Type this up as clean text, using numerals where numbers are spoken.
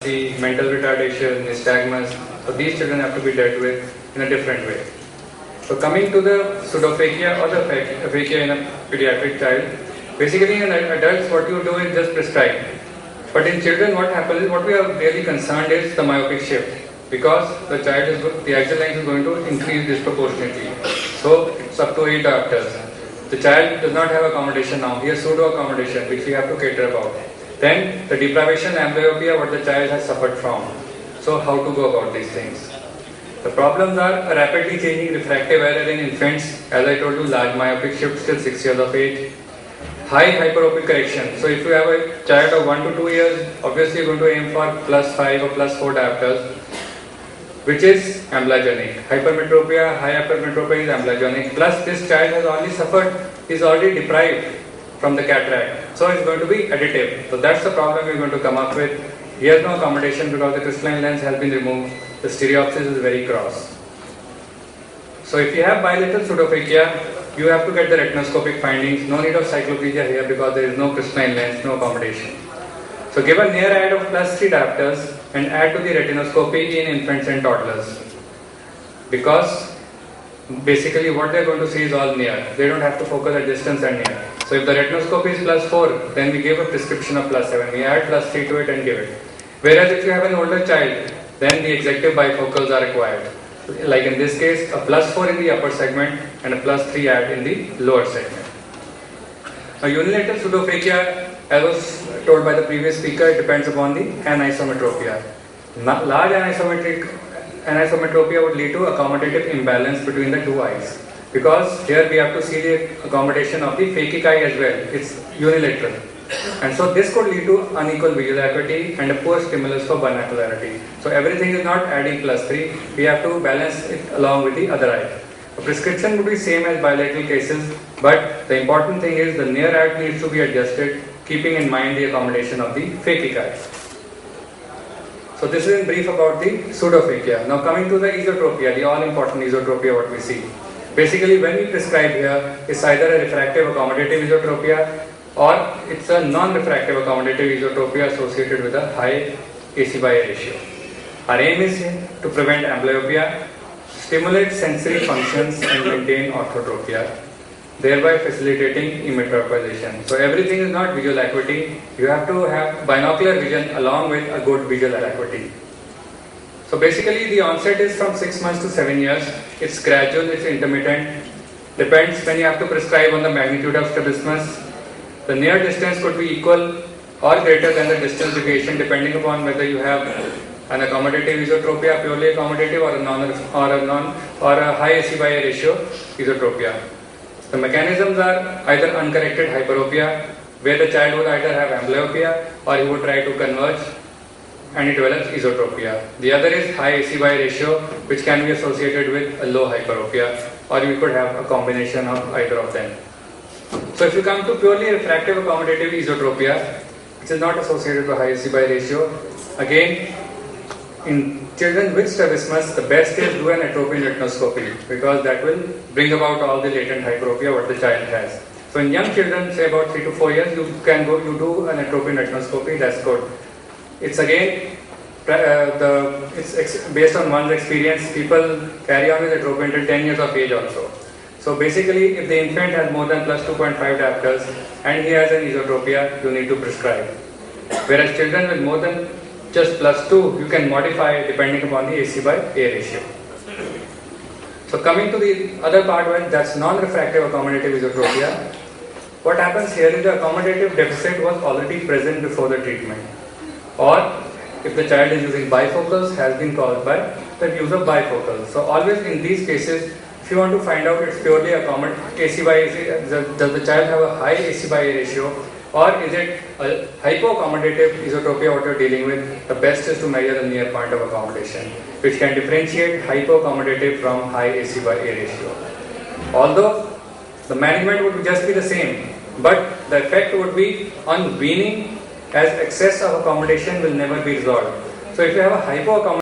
mental retardation, nystagmus. So these children have to be dealt with in a different way. So coming to the pseudophakia or the aphakia in a pediatric child, basically in adults what you do is just prescribe. But in children what happens is, what we are really concerned is the myopic shift, because the axial length is going to increase disproportionately. So it's up to 8 diopters. The child does not have accommodation now, he has pseudo accommodation which we have to cater about. Then the deprivation amblyopia what the child has suffered from. So how to go about these things? The problems are a rapidly changing refractive error in infants, as I told you, large myopic shift till 6 years of age. High hyperopic correction. So if you have a child of 1 to 2 years, obviously you're going to aim for +5 or +4 diopters, which is amblyogenic. Hypermetropia, high hypermetropia is amblyogenic. Plus this child has already suffered, is already deprived from the cataract. So it's going to be additive. So that's the problem we're going to come up with. He has no accommodation because the crystalline lens has been removed. The stereopsis is very cross. So if you have bilateral pseudophakia, you have to get the retinoscopic findings. No need of cyclopedia here because there is no crystalline lens, no accommodation. So give a near add of +3 diopters and add to the retinoscopy in infants and toddlers. Because basically what they are going to see is all near. They don't have to focus at distance and near. So if the retinoscopy is +4, then we give a prescription of +7. We add +3 to it and give it. Whereas if you have an older child, then the executive bifocals are required. Like in this case, a +4 in the upper segment and a +3 add in the lower segment. Now unilateral pseudophakia, as was told by the previous speaker, it depends upon the anisometropia. Large anisometropia would lead to accommodative imbalance between the two eyes, because here we have to see the accommodation of the phakic eye as well. It's unilateral, and so this could lead to unequal visual acuity and a poor stimulus for binocularity. So everything is not adding +3, we have to balance it along with the other eye. The prescription would be same as bilateral cases, but the important thing is the near add needs to be adjusted, keeping in mind the accommodation of the phakic eye. So this is in brief about the pseudophakia. Now coming to the esotropia, the all important esotropia what we see. Basically when we prescribe here, it's either a refractive accommodative esotropia or it's a non-refractive accommodative esotropia associated with a high AC/A ratio. Our aim is to prevent amblyopia, stimulate sensory functions and maintain orthotropia, thereby facilitating emmetropization. So everything is not visual acuity, you have to have binocular vision along with a good visual acuity. So basically the onset is from 6 months to 7 years, it's gradual, it's intermittent, depends when you have to prescribe on the magnitude of strabismus. The near distance could be equal or greater than the distance deviation depending upon whether you have an accommodative esotropia, purely accommodative, or a high AC/A ratio esotropia. The mechanisms are either uncorrected hyperopia, where the child would either have amblyopia or he would try to converge and it develops esotropia. The other is high AC/A ratio, which can be associated with a low hyperopia, or you could have a combination of either of them. So if you come to purely refractive accommodative esotropia, which is not associated with high AC/A ratio, again in children with strabismus, the best is do an atropine retinoscopy, because that will bring about all the latent hyperopia what the child has. So in young children, say about 3 to 4 years, you do an atropine retinoscopy, that's good. It's again, it's based on one's experience. People carry on with atropine till 10 years of age also. So basically, if the infant has more than +2.5 diopters and he has an esotropia, you need to prescribe. Whereas children with more than just +2, you can modify depending upon the AC/A ratio. So coming to the other part, that's non-refractive accommodative esotropia. What happens here is the accommodative deficit was already present before the treatment, or if the child is using bifocals, has been caused by the use of bifocals. So always in these cases, if you want to find out it's purely AC/A, does the child have a high AC/A ratio, or is it a hypoaccommodative esotropia what you're dealing with, the best is to measure the near point of accommodation, which can differentiate hypoaccommodative from high AC/A ratio. Although the management would just be the same, but the effect would be on weaning, as excess of accommodation will never be resolved. So if you have a hypoaccommodation